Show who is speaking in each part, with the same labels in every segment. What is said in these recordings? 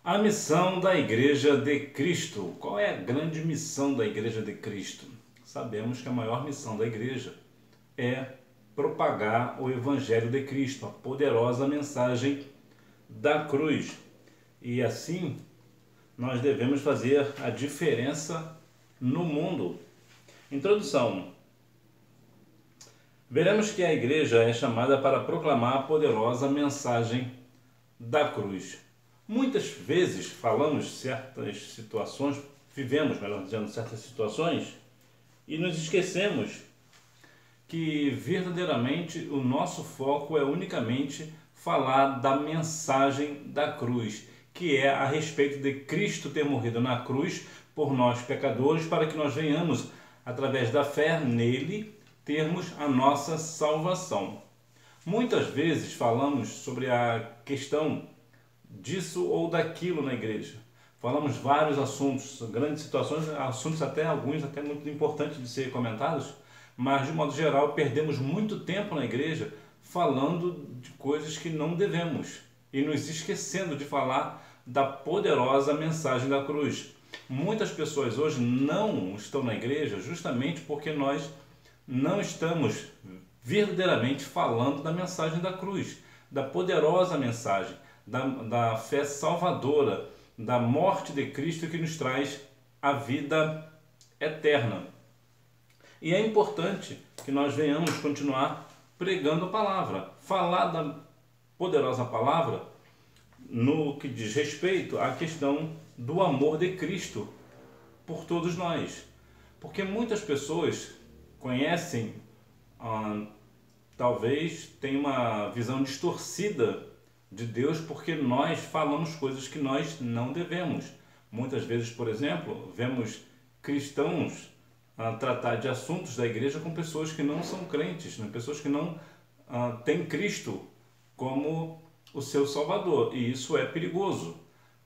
Speaker 1: A missão da Igreja de Cristo. Qual é a grande missão da Igreja de Cristo? Sabemos que a maior missão da Igreja é propagar o Evangelho de Cristo, a poderosa mensagem da cruz. E assim, nós devemos fazer a diferença no mundo. Introdução. Veremos que a Igreja é chamada para proclamar a poderosa mensagem da cruz. Muitas vezes falamos certas situações, vivemos, melhor dizendo, certas situações e nos esquecemos que verdadeiramente o nosso foco é unicamente falar da mensagem da cruz, que é a respeito de Cristo ter morrido na cruz por nós pecadores, para que nós venhamos, através da fé nele, termos a nossa salvação. Muitas vezes falamos sobre a questão disso ou daquilo na igreja. Falamos vários assuntos, grandes situações, assuntos alguns até muito importantes de ser comentados, mas de modo geral perdemos muito tempo na igreja falando de coisas que não devemos e nos esquecendo de falar da poderosa mensagem da cruz. Muitas pessoas hoje não estão na igreja justamente porque nós não estamos verdadeiramente falando da mensagem da cruz, da poderosa mensagem, da fé salvadora, da morte de Cristo que nos traz a vida eterna. E é importante que nós venhamos continuar pregando a palavra, falar da poderosa palavra no que diz respeito à questão do amor de Cristo por todos nós. Porque muitas pessoas conhecem, talvez tenham uma visão distorcida de Deus porque nós falamos coisas que nós não devemos. Muitas vezes, por exemplo, vemos cristãos tratar de assuntos da igreja com pessoas que não são crentes, né? Pessoas que não têm Cristo como o seu Salvador, e isso é perigoso.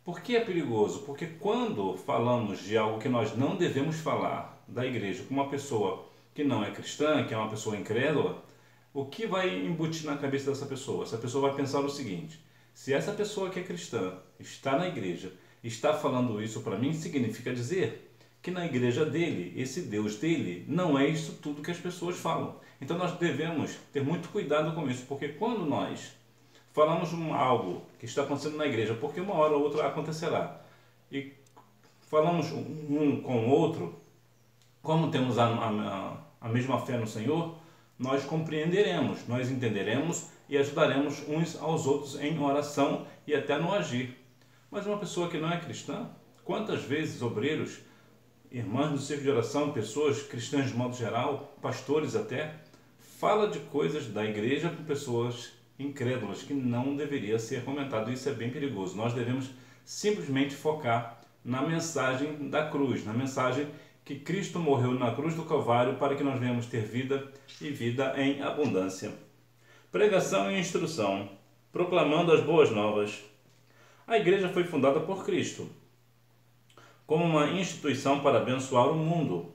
Speaker 1: Por que é perigoso? Porque quando falamos de algo que nós não devemos falar da igreja com uma pessoa que não é cristã, que é uma pessoa incrédula, o que vai embutir na cabeça dessa pessoa? Essa pessoa vai pensar o seguinte: se essa pessoa que é cristã está na igreja, está falando isso para mim, significa dizer que na igreja dele, esse Deus dele, não é isso tudo que as pessoas falam. Então nós devemos ter muito cuidado com isso, porque quando nós falamos algo que está acontecendo na igreja, porque uma hora ou outra acontecerá, e falamos um com o outro, como temos a mesma fé no Senhor, nós compreenderemos, nós entenderemos e ajudaremos uns aos outros em oração e até no agir. Mas uma pessoa que não é cristã, quantas vezes obreiros, irmãs do círculo de oração, pessoas cristãs de modo geral, pastores até, fala de coisas da igreja com pessoas incrédulas que não deveria ser comentado. Isso é bem perigoso. Nós devemos simplesmente focar na mensagem da cruz, na mensagem que Cristo morreu na cruz do Calvário para que nós venhamos ter vida e vida em abundância. Pregação e instrução, proclamando as boas novas. A igreja foi fundada por Cristo como uma instituição para abençoar o mundo.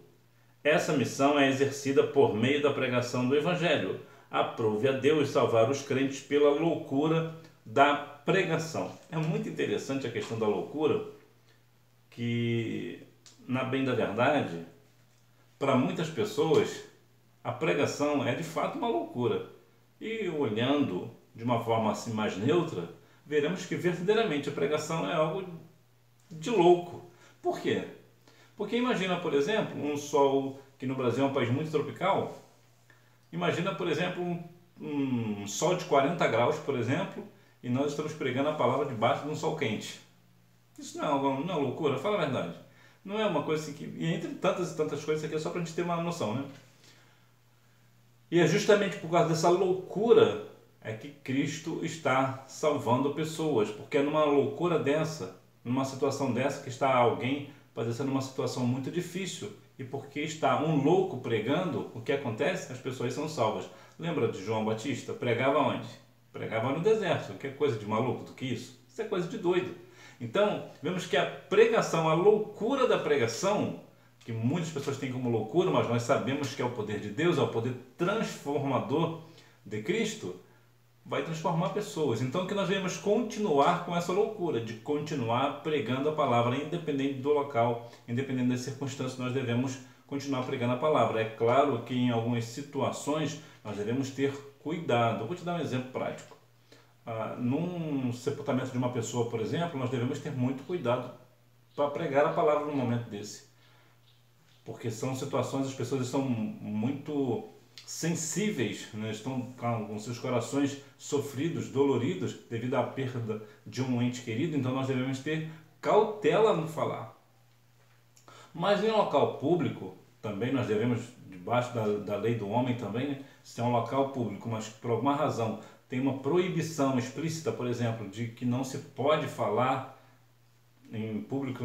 Speaker 1: Essa missão é exercida por meio da pregação do Evangelho. Aprove a Deus salvar os crentes pela loucura da pregação. É muito interessante a questão da loucura, que na bem da verdade, para muitas pessoas, a pregação é de fato uma loucura. E olhando de uma forma assim mais neutra, veremos que verdadeiramente a pregação é algo de louco. Por quê? Porque imagina, por exemplo, um sol, que no Brasil é um país muito tropical, imagina, por exemplo, um sol de 40 graus, por exemplo, e nós estamos pregando a palavra debaixo de um sol quente. Isso não é loucura? Fala a verdade. Não é uma coisa assim que... E entre tantas e tantas coisas, isso aqui é só para a gente ter uma noção, né? E é justamente por causa dessa loucura é que Cristo está salvando pessoas. Porque é numa loucura dessa, numa situação dessa, que está alguém padecendo uma situação muito difícil. E porque está um louco pregando, o que acontece? As pessoas são salvas. Lembra de João Batista? Pregava onde? Pregava no deserto. Que é coisa de maluco do que isso? Isso é coisa de doido. Então, vemos que a pregação, a loucura da pregação, que muitas pessoas têm como loucura, mas nós sabemos que é o poder de Deus, é o poder transformador de Cristo, vai transformar pessoas. Então que nós devemos continuar com essa loucura de continuar pregando a palavra, independente do local, independente das circunstâncias, nós devemos continuar pregando a palavra. É claro que em algumas situações nós devemos ter cuidado. Eu vou te dar um exemplo prático. Num sepultamento de uma pessoa, por exemplo, nós devemos ter muito cuidado para pregar a palavra num momento desse. Porque são situações, as pessoas estão muito sensíveis, né? Estão com seus corações sofridos, doloridos devido à perda de um ente querido, então nós devemos ter cautela no falar. Mas em um local público, também nós devemos, debaixo da lei do homem também, né? Se é um local público, mas por alguma razão tem uma proibição explícita, por exemplo, de que não se pode falar em público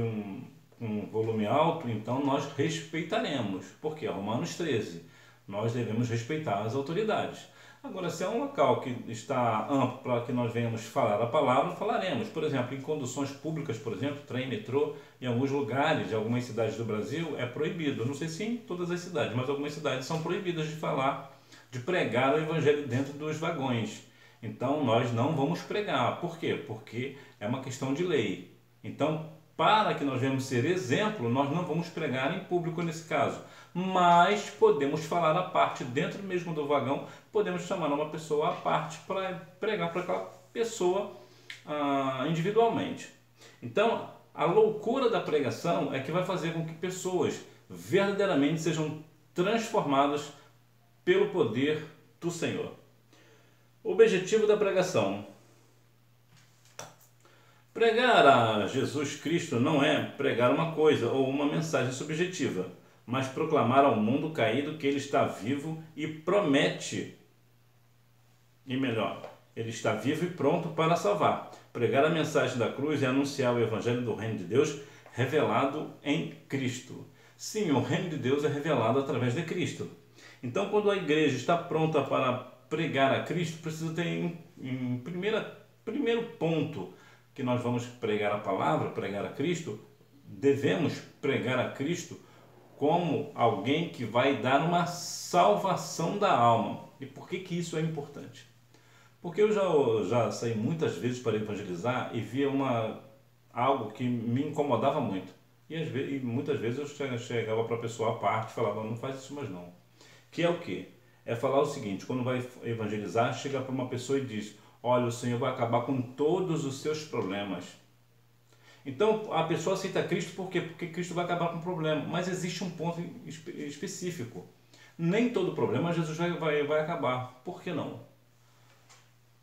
Speaker 1: com volume alto, então nós respeitaremos, porque é Romanos 13, nós devemos respeitar as autoridades. Agora, se é um local que está amplo para que nós venhamos falar a palavra, falaremos. Por exemplo, em conduções públicas, por exemplo, trem, metrô, em alguns lugares de algumas cidades do Brasil é proibido. Não sei se em todas as cidades, mas algumas cidades são proibidas de falar, de pregar o evangelho dentro dos vagões. Então nós não vamos pregar. Por quê? Porque é uma questão de lei. Então, para que nós venhamos ser exemplo, nós não vamos pregar em público nesse caso. Mas podemos falar à parte, dentro mesmo do vagão, podemos chamar uma pessoa à parte para pregar para aquela pessoa individualmente. Então, a loucura da pregação é que vai fazer com que pessoas verdadeiramente sejam transformadas pelo poder do Senhor. O objetivo da pregação. Pregar a Jesus Cristo não é pregar uma coisa ou uma mensagem subjetiva, mas proclamar ao mundo caído que ele está vivo e promete, e melhor, ele está vivo e pronto para salvar. Pregar a mensagem da cruz é anunciar o evangelho do reino de Deus revelado em Cristo. Sim, o reino de Deus é revelado através de Cristo. Então, quando a igreja está pronta para pregar a Cristo, precisa ter em primeiro ponto que nós vamos pregar a palavra, pregar a Cristo, devemos pregar a Cristo como alguém que vai dar uma salvação da alma. E por que isso é importante? Porque eu já saí muitas vezes para evangelizar e via algo que me incomodava muito. E muitas vezes eu chegava para a pessoa à parte e falava, não faz isso mais não. Que é o quê? É falar o seguinte, quando vai evangelizar, chega para uma pessoa e diz, olha, o Senhor vai acabar com todos os seus problemas. Então, a pessoa aceita Cristo por quê? Porque Cristo vai acabar com o problema. Mas existe um ponto específico. Nem todo problema Jesus vai acabar. Por que não?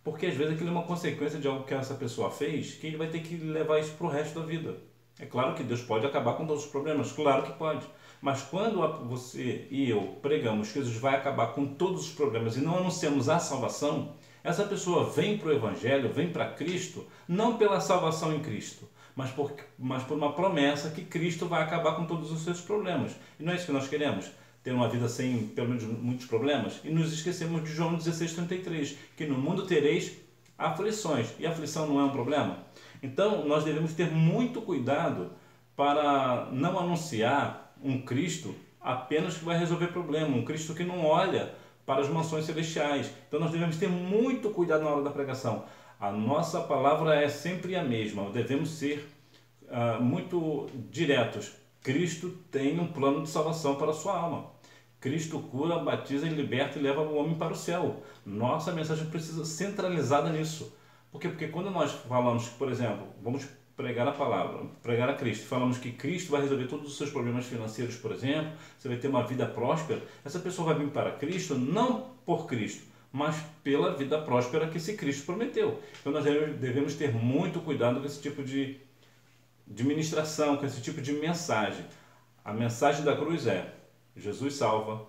Speaker 1: Porque às vezes aquilo é uma consequência de algo que essa pessoa fez, que ele vai ter que levar isso para o resto da vida. É claro que Deus pode acabar com todos os problemas, claro que pode. Mas quando você e eu pregamos que Jesus vai acabar com todos os problemas e não anunciamos a salvação, essa pessoa vem para o Evangelho, vem para Cristo, não pela salvação em Cristo, mas por uma promessa que Cristo vai acabar com todos os seus problemas. E não é isso que nós queremos? Ter uma vida sem, pelo menos, muitos problemas? E nos esquecemos de João 16,33, que no mundo tereis aflições. E aflição não é um problema? Então, nós devemos ter muito cuidado para não anunciar um Cristo apenas que vai resolver problema, um Cristo que não olha para as mansões celestiais. Então nós devemos ter muito cuidado na hora da pregação. A nossa palavra é sempre a mesma, devemos ser muito diretos. Cristo tem um plano de salvação para a sua alma. Cristo cura, batiza, liberta e leva o homem para o céu. Nossa mensagem precisa ser centralizada nisso. Por quê? Porque quando nós falamos, por exemplo, vamos pregar a palavra, pregar a Cristo, falamos que Cristo vai resolver todos os seus problemas financeiros, por exemplo, você vai ter uma vida próspera, essa pessoa vai vir para Cristo não por Cristo, mas pela vida próspera que esse Cristo prometeu. Então nós devemos ter muito cuidado com esse tipo de ministração, com esse tipo de mensagem. A mensagem da cruz é: Jesus salva,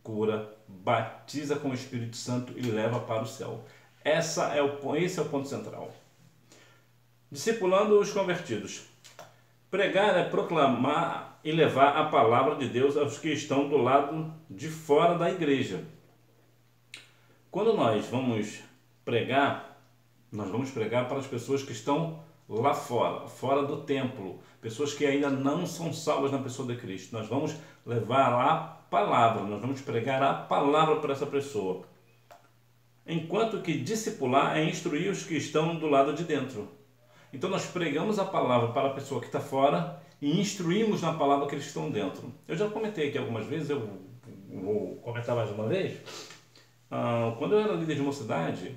Speaker 1: cura, batiza com o Espírito Santo e leva para o céu. Esse é o ponto central. Discipulando os convertidos. Pregar é proclamar e levar a palavra de Deus aos que estão do lado de fora da igreja. Quando nós vamos pregar para as pessoas que estão lá fora, fora do templo, pessoas que ainda não são salvas na pessoa de Cristo. Nós vamos levar a palavra, nós vamos pregar a palavra para essa pessoa. enquanto que discipular é instruir os que estão do lado de dentro. Então nós pregamos a palavra para a pessoa que está fora e instruímos na palavra que eles estão dentro. Eu já comentei aqui algumas vezes, eu vou comentar mais uma vez. Quando eu era líder de mocidade,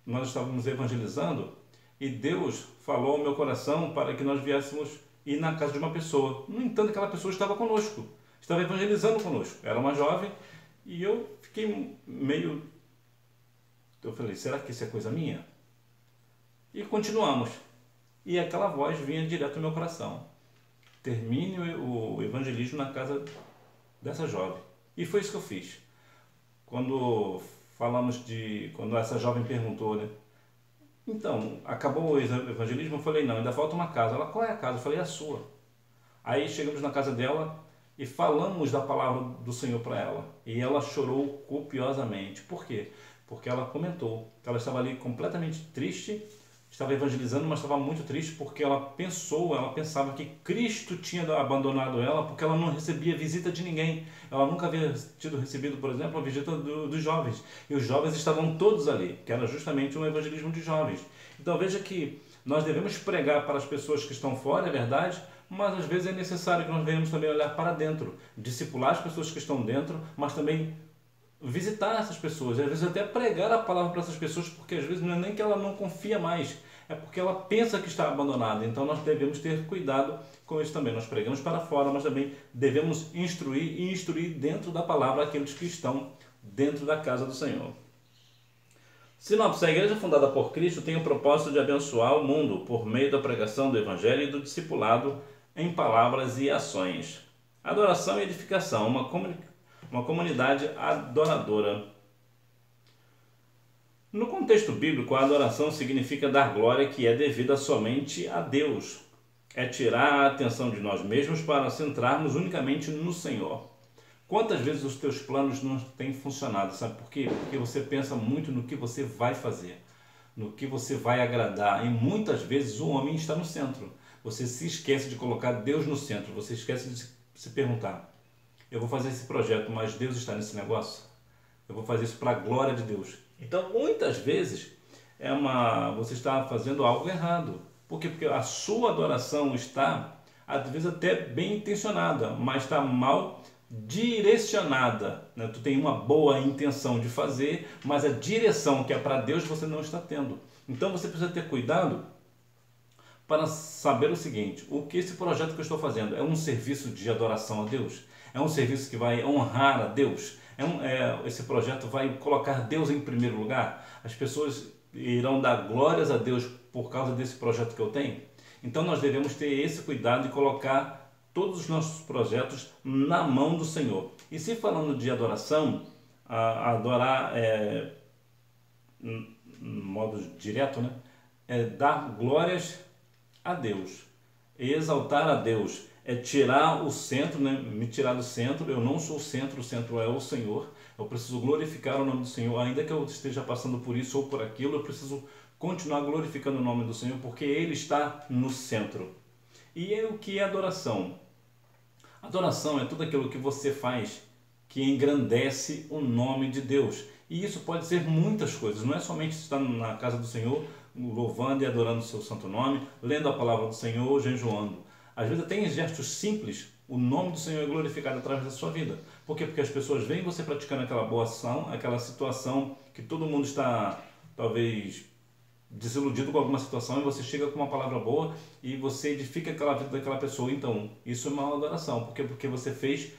Speaker 1: nós estávamos evangelizando e Deus falou ao meu coração para que nós viéssemos ir na casa de uma pessoa. No entanto, aquela pessoa estava conosco, estava evangelizando conosco. Era uma jovem e eu fiquei meio... Eu falei, será que isso é coisa minha? E continuamos. E aquela voz vinha direto ao meu coração. Termine o evangelismo na casa dessa jovem. E foi isso que eu fiz. Quando essa jovem perguntou, né? Então, acabou o evangelismo? Eu falei, não, ainda falta uma casa. Ela, qual é a casa? Eu falei, a sua. Aí chegamos na casa dela e falamos da palavra do Senhor para ela. E ela chorou copiosamente. Por quê? Porque ela comentou que ela estava ali completamente triste, estava evangelizando, mas estava muito triste porque ela pensava que Cristo tinha abandonado ela porque ela não recebia visita de ninguém. Ela nunca havia recebido, por exemplo, a visita dos jovens. E os jovens estavam todos ali, que era justamente um evangelismo de jovens. Então veja que nós devemos pregar para as pessoas que estão fora, é verdade, mas às vezes é necessário que nós venhamos também olhar para dentro, discipular as pessoas que estão dentro, mas também visitar essas pessoas, às vezes até pregar a palavra para essas pessoas, porque às vezes não é nem que ela não confia mais, é porque ela pensa que está abandonada. Então nós devemos ter cuidado com isso também. Nós pregamos para fora, mas também devemos instruir dentro da palavra aqueles que estão dentro da casa do Senhor. Sinopse: a igreja fundada por Cristo tem o propósito de abençoar o mundo por meio da pregação do Evangelho e do discipulado em palavras e ações. Adoração e edificação, uma comunidade adoradora. No contexto bíblico, a adoração significa dar glória que é devida somente a Deus. É tirar a atenção de nós mesmos para centrarmos unicamente no Senhor. Quantas vezes os teus planos não têm funcionado? Sabe por quê? Porque você pensa muito no que você vai fazer, no que você vai agradar. E muitas vezes o homem está no centro. Você se esquece de colocar Deus no centro. Você esquece de se perguntar: eu vou fazer esse projeto, mas Deus está nesse negócio? Eu vou fazer isso para a glória de Deus. Então, muitas vezes, você está fazendo algo errado. Por quê? Porque a sua adoração está, às vezes, até bem intencionada, mas está mal direcionada, né? Tu tem uma boa intenção de fazer, mas a direção que é para Deus você não está tendo. Então, você precisa ter cuidado para saber o seguinte: o que esse projeto que eu estou fazendo é um serviço de adoração a Deus? É um serviço que vai honrar a Deus? Esse projeto vai colocar Deus em primeiro lugar? As pessoas irão dar glórias a Deus por causa desse projeto que eu tenho? Então nós devemos ter esse cuidado de colocar todos os nossos projetos na mão do Senhor. E se falando de adoração, adorar modo direto, né? É dar glórias a Deus, exaltar a Deus, é tirar o centro, né? Me tirar do centro. Eu não sou o centro é o Senhor. Eu preciso glorificar o nome do Senhor, ainda que eu esteja passando por isso ou por aquilo. Eu preciso continuar glorificando o nome do Senhor, porque Ele está no centro. E o que é adoração? Adoração é tudo aquilo que você faz que engrandece o nome de Deus. E isso pode ser muitas coisas, não é somente estar na casa do Senhor, louvando e adorando o seu santo nome, lendo a palavra do Senhor, jejuando. Às vezes até em gestos simples, o nome do Senhor é glorificado através da sua vida. Por quê? Porque as pessoas veem você praticando aquela boa ação, aquela situação que todo mundo está, talvez, desiludido com alguma situação, e você chega com uma palavra boa e você edifica aquela vida daquela pessoa. Então, isso é uma adoração. Por quê? Porque você fez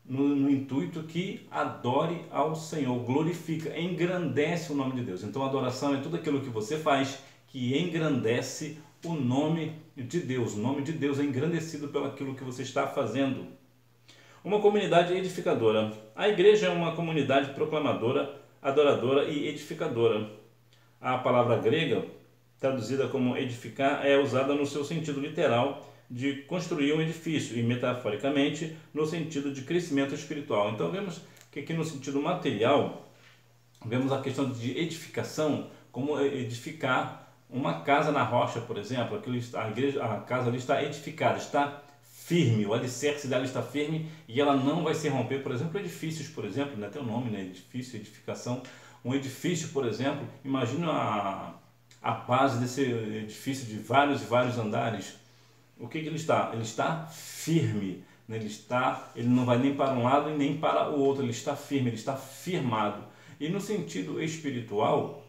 Speaker 1: no intuito que adore ao Senhor, glorifica, engrandece o nome de Deus. Então, a adoração é tudo aquilo que você faz que engrandece o nome de Deus. O nome de Deus é engrandecido pelo aquilo que você está fazendo. Uma comunidade edificadora. A igreja é uma comunidade proclamadora, adoradora e edificadora. A palavra grega, traduzida como edificar, é usada no seu sentido literal de construir um edifício e, metaforicamente, no sentido de crescimento espiritual. Então, vemos que aqui no sentido material, vemos a questão de edificação, como edificar uma casa na rocha, por exemplo. A casa ali está edificada, está firme, o alicerce dela está firme e ela não vai se romper. Por exemplo, edifícios, por exemplo, né? Tem o nome, né? Edifício, edificação. Um edifício, por exemplo, imagina a base desse edifício de vários e vários andares. O que ele está? Ele está firme, né? Ele não vai nem para um lado e nem para o outro, ele está firme, ele está firmado. E no sentido espiritual,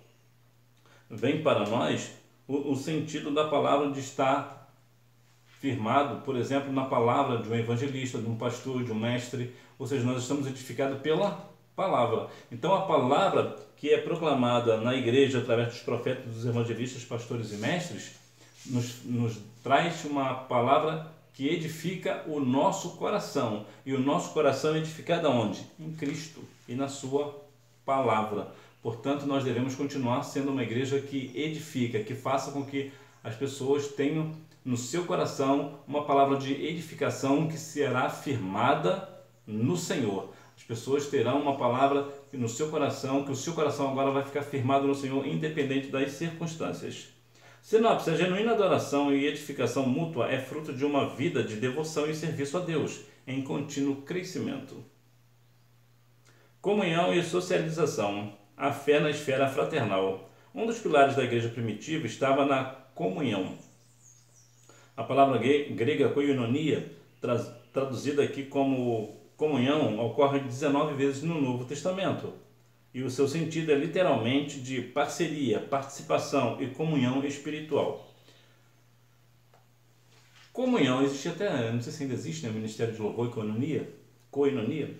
Speaker 1: vem para nós o sentido da palavra de estar firmado, por exemplo, na palavra de um evangelista, de um pastor, de um mestre, ou seja, nós estamos edificados pela palavra. Então a palavra que é proclamada na igreja através dos profetas, dos evangelistas, pastores e mestres, nos traz uma palavra que edifica o nosso coração. E o nosso coração é edificado aonde? Em Cristo e na sua palavra. Portanto, nós devemos continuar sendo uma igreja que edifica, que faça com que as pessoas tenham no seu coração uma palavra de edificação que será firmada no Senhor. As pessoas terão uma palavra no seu coração, que o seu coração agora vai ficar firmado no Senhor, independente das circunstâncias. Sinopse: a genuína adoração e edificação mútua é fruto de uma vida de devoção e serviço a Deus, em contínuo crescimento. Comunhão e socialização. A fé na esfera fraternal. Um dos pilares da igreja primitiva estava na comunhão. A palavra grega koinonia, traduzida aqui como comunhão, ocorre 19 vezes no Novo Testamento. E o seu sentido é literalmente de parceria, participação e comunhão espiritual. Comunhão, existe até, não sei se ainda existe, né, Ministério de Louvor e Coinonia.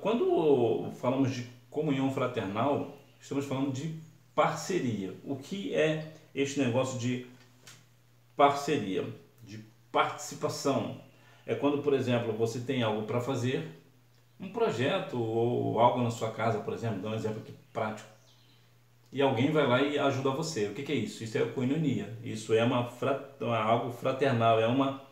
Speaker 1: Quando falamos de comunhão fraternal, estamos falando de parceria. O que é este negócio de parceria, de participação? É quando, por exemplo, você tem algo para fazer, um projeto ou algo na sua casa, por exemplo, dá um exemplo aqui prático, e alguém vai lá e ajuda você. O que é isso? Isso é koinonia, isso é algo fraternal, é uma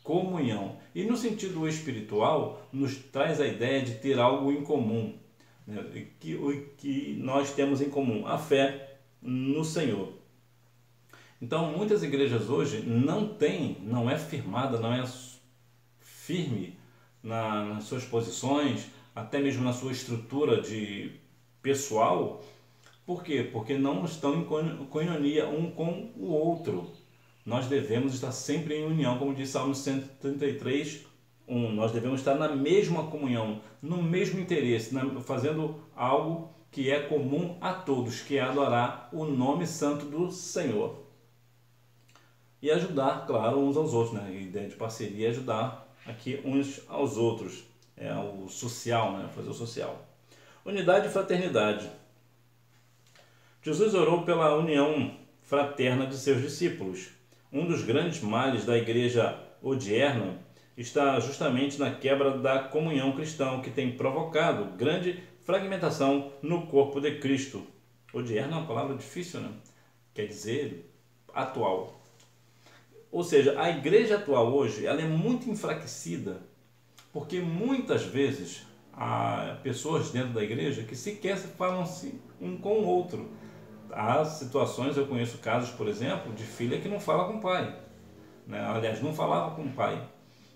Speaker 1: comunhão. E no sentido espiritual, nos traz a ideia de ter algo em comum, né? que nós temos em comum, a fé no Senhor. Então, muitas igrejas hoje não é firmada, não é firme nas suas posições, até mesmo na sua estrutura de pessoal. Por quê? Porque não estão em coinonia um com o outro. Nós devemos estar sempre em união, como diz Salmo 133, 1. Nós devemos estar na mesma comunhão, no mesmo interesse, fazendo algo que é comum a todos, que é adorar o nome santo do Senhor. E ajudar, claro, uns aos outros, né? A ideia de parceria é ajudar aqui uns aos outros, é o social, né? Fazer o social. Unidade e fraternidade. Jesus orou pela união fraterna de seus discípulos. Um dos grandes males da igreja odierna está justamente na quebra da comunhão cristã, que tem provocado grande fragmentação no corpo de Cristo. Odierna é uma palavra difícil, né? Quer dizer atual. Ou seja, a igreja atual hoje ela é muito enfraquecida, porque muitas vezes há pessoas dentro da igreja que sequer falam um com o outro. Há situações, eu conheço casos, por exemplo, de filha que não fala com o pai, né? Aliás, não falava com o pai,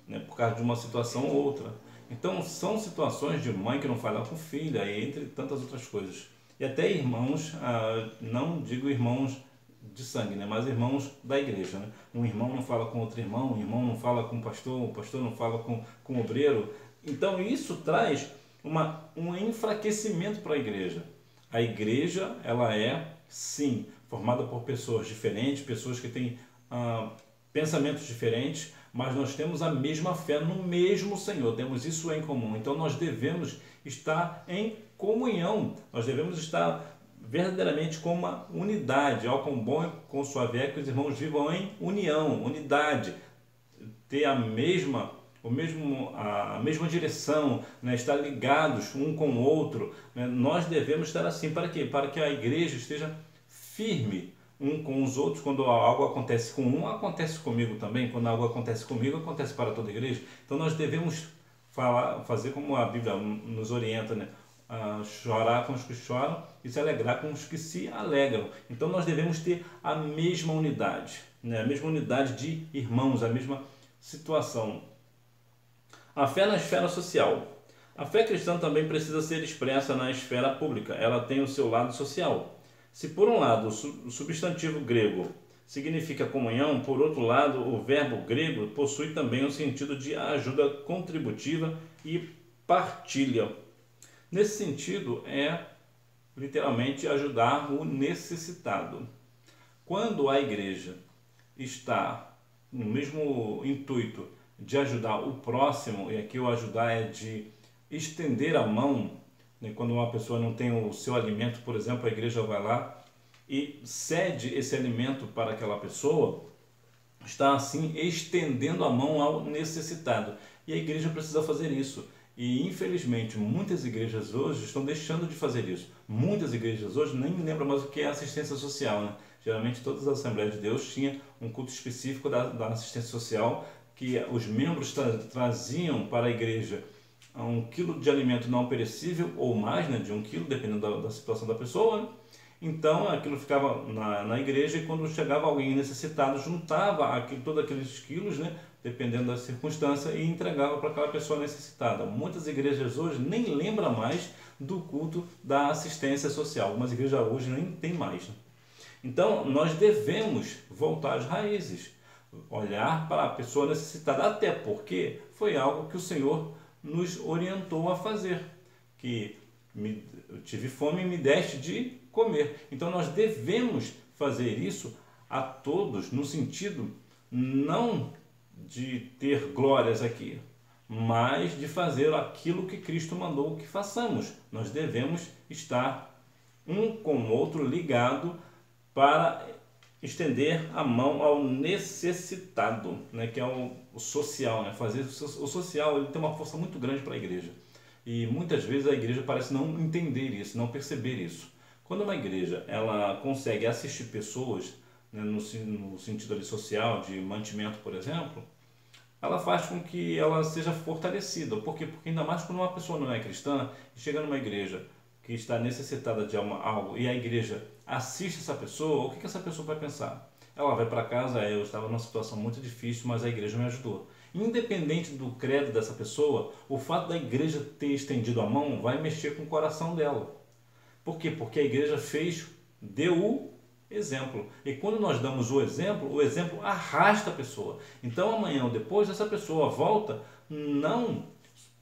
Speaker 1: né? Por causa de uma situação ou outra. Então, são situações de mãe que não fala com filha, entre tantas outras coisas. E até irmãos, não digo irmãos de sangue, né? Mas irmãos da igreja, né? Um irmão não fala com outro irmão, um irmão não fala com o pastor não fala com o obreiro. Então isso traz um enfraquecimento para a igreja. A igreja, ela é, sim, formada por pessoas diferentes, pessoas que têm pensamentos diferentes, mas nós temos a mesma fé no mesmo Senhor, temos isso em comum. Então nós devemos estar em comunhão, nós devemos estar verdadeiramente com uma unidade. Ó, quão bom e quão suave é que os irmãos vivam em união, unidade, ter a mesma direção, né? Estar ligados um com o outro, né? Nós devemos estar assim. Para quê? Para que a igreja esteja firme um com os outros. Quando algo acontece com um, acontece comigo também. Quando algo acontece comigo, acontece para toda a igreja. Então nós devemos fazer como a Bíblia nos orienta, né? Chorar com os que choram e se alegrar com os que se alegram. Então nós devemos ter a mesma unidade, né? A mesma unidade de irmãos, a mesma situação. A fé na esfera social. A fé cristã também precisa ser expressa na esfera pública. Ela tem o seu lado social. Se por um lado o substantivo grego significa comunhão, por outro lado o verbo grego possui também o sentido de ajuda contributiva e partilha. Nesse sentido, é literalmente ajudar o necessitado. Quando a igreja está no mesmo intuito de ajudar o próximo, e aqui o ajudar é de estender a mão, né? Quando uma pessoa não tem o seu alimento, por exemplo, a igreja vai lá e cede esse alimento para aquela pessoa, está assim estendendo a mão ao necessitado. E a igreja precisa fazer isso. E infelizmente muitas igrejas hoje estão deixando de fazer isso. Muitas igrejas hoje nem lembram mais o que é assistência social, né? Geralmente todas as Assembleias de Deus tinham um culto específico da assistência social, que os membros traziam para a igreja 1 quilo de alimento não perecível ou mais, né, de 1 quilo, dependendo da situação da pessoa, né? Então aquilo ficava na igreja, e quando chegava alguém necessitado, juntava todos aqueles quilos, né, dependendo da circunstância, e entregava para aquela pessoa necessitada. Muitas igrejas hoje nem lembram mais do culto da assistência social. Algumas igrejas hoje nem tem mais, né? Então nós devemos voltar às raízes, olhar para a pessoa necessitada, até porque foi algo que o Senhor nos orientou a fazer, que eu tive fome e me deste de comer. Então nós devemos fazer isso a todos, no sentido não de ter glórias aqui, mas de fazer aquilo que Cristo mandou que façamos. Nós devemos estar um com o outro ligado para estender a mão ao necessitado, né, que é o social, né? Fazer o social, ele tem uma força muito grande para a igreja. E muitas vezes a igreja parece não entender isso, não perceber isso. Quando uma igreja ela consegue assistir pessoas, né, no sentido ali social, de mantimento, por exemplo, ela faz com que ela seja fortalecida. Por quê? Porque ainda mais quando uma pessoa não é cristã e chega numa igreja que está necessitada de algo, e a igreja assiste essa pessoa, o que essa pessoa vai pensar? Ela vai para casa, eu estava numa situação muito difícil, mas a igreja me ajudou. Independente do credo dessa pessoa, o fato da igreja ter estendido a mão vai mexer com o coração dela. Por quê? Porque a igreja deu o exemplo. E quando nós damos o exemplo arrasta a pessoa. Então amanhã ou depois essa pessoa volta não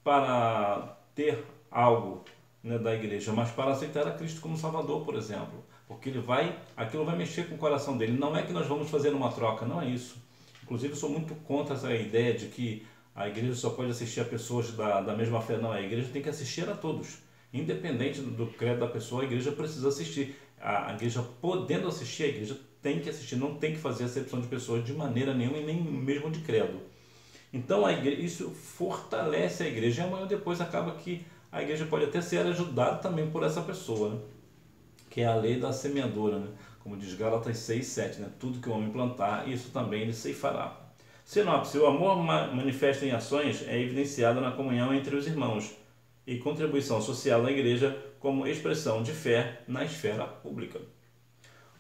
Speaker 1: para ter algo, né, da igreja, mas para aceitar a Cristo como Salvador, por exemplo. Porque aquilo vai mexer com o coração dele. Não é que nós vamos fazer uma troca, não é isso. Inclusive eu sou muito contra essa ideia de que a igreja só pode assistir a pessoas da mesma fé. Não, a igreja tem que assistir a todos. Independente do credo da pessoa, a igreja precisa assistir. A igreja podendo assistir, a igreja tem que assistir, não tem que fazer acepção de pessoas de maneira nenhuma, e nem mesmo de credo. Então isso fortalece a igreja, e amanhã depois acaba que a igreja pode até ser ajudada também por essa pessoa, né? Que é a lei da semeadura, né? Como diz Gálatas 6:7, né? Tudo que o homem plantar, isso também ele ceifará. Sinopse: o amor manifesto em ações é evidenciado na comunhão entre os irmãos e contribuição social da igreja como expressão de fé na esfera pública.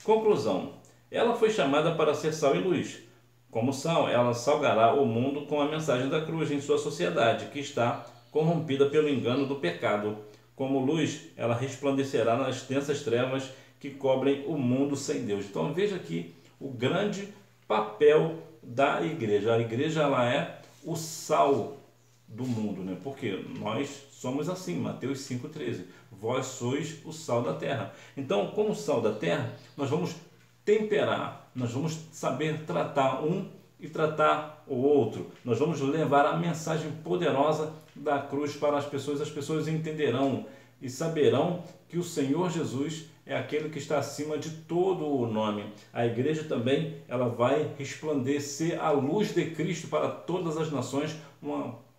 Speaker 1: Conclusão: ela foi chamada para ser sal e luz. Como sal, ela salgará o mundo com a mensagem da cruz em sua sociedade, que está corrompida pelo engano do pecado. Como luz, ela resplandecerá nas densas trevas que cobrem o mundo sem Deus. Então veja aqui o grande papel da igreja. A igreja ela é o sal do mundo, né? Porque nós somos assim, Mateus 5,13. Vós sois o sal da terra. Então, como sal da terra, nós vamos temperar, nós vamos saber tratar um e tratar o outro. Nós vamos levar a mensagem poderosa da cruz para as pessoas entenderão e saberão que o Senhor Jesus é aquele que está acima de todo o nome. A igreja também ela vai resplandecer a luz de Cristo para todas as nações,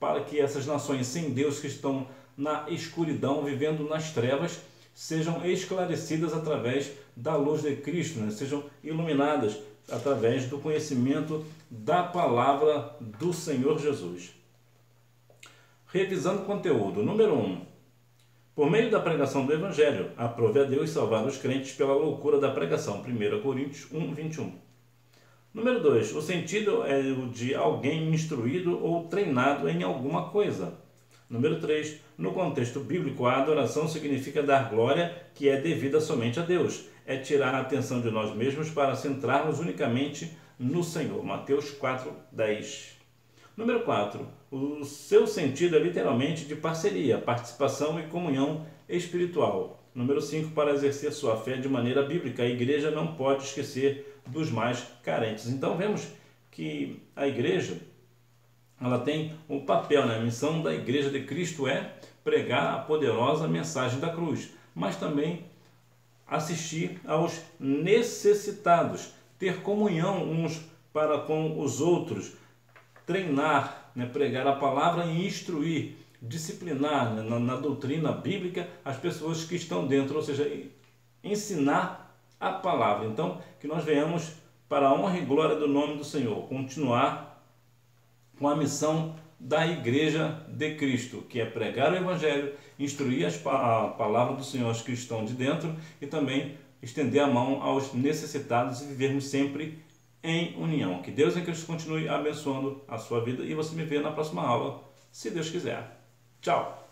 Speaker 1: para que essas nações sem Deus que estão na escuridão, vivendo nas trevas, sejam esclarecidas através da luz de Cristo, né? Sejam iluminadas através do conhecimento da palavra do Senhor Jesus. Revisando o conteúdo. Número 1. Por meio da pregação do Evangelho, aprove a Deus salvar os crentes pela loucura da pregação. 1 Coríntios 1:21. Número 2. O sentido é o de alguém instruído ou treinado em alguma coisa. Número 3, no contexto bíblico, a adoração significa dar glória que é devida somente a Deus. É tirar a atenção de nós mesmos para centrarmos unicamente no Senhor. Mateus 4:10. Número 4, o seu sentido é literalmente de parceria, participação e comunhão espiritual. Número 5, para exercer sua fé de maneira bíblica, a igreja não pode esquecer dos mais carentes. Então vemos que a igreja, ela tem um papel, né? A missão da Igreja de Cristo é pregar a poderosa mensagem da cruz, mas também assistir aos necessitados, ter comunhão uns para com os outros, treinar, né? Pregar a palavra e instruir, disciplinar, né? na doutrina bíblica as pessoas que estão dentro, ou seja, ensinar a palavra. Então, que nós venhamos, para a honra e glória do nome do Senhor, continuar com a missão da Igreja de Cristo, que é pregar o Evangelho, instruir a palavra do Senhor aos que estão de dentro e também estender a mão aos necessitados e vivermos sempre em união. Que Deus em Cristo continue abençoando a sua vida e você me vê na próxima aula, se Deus quiser. Tchau!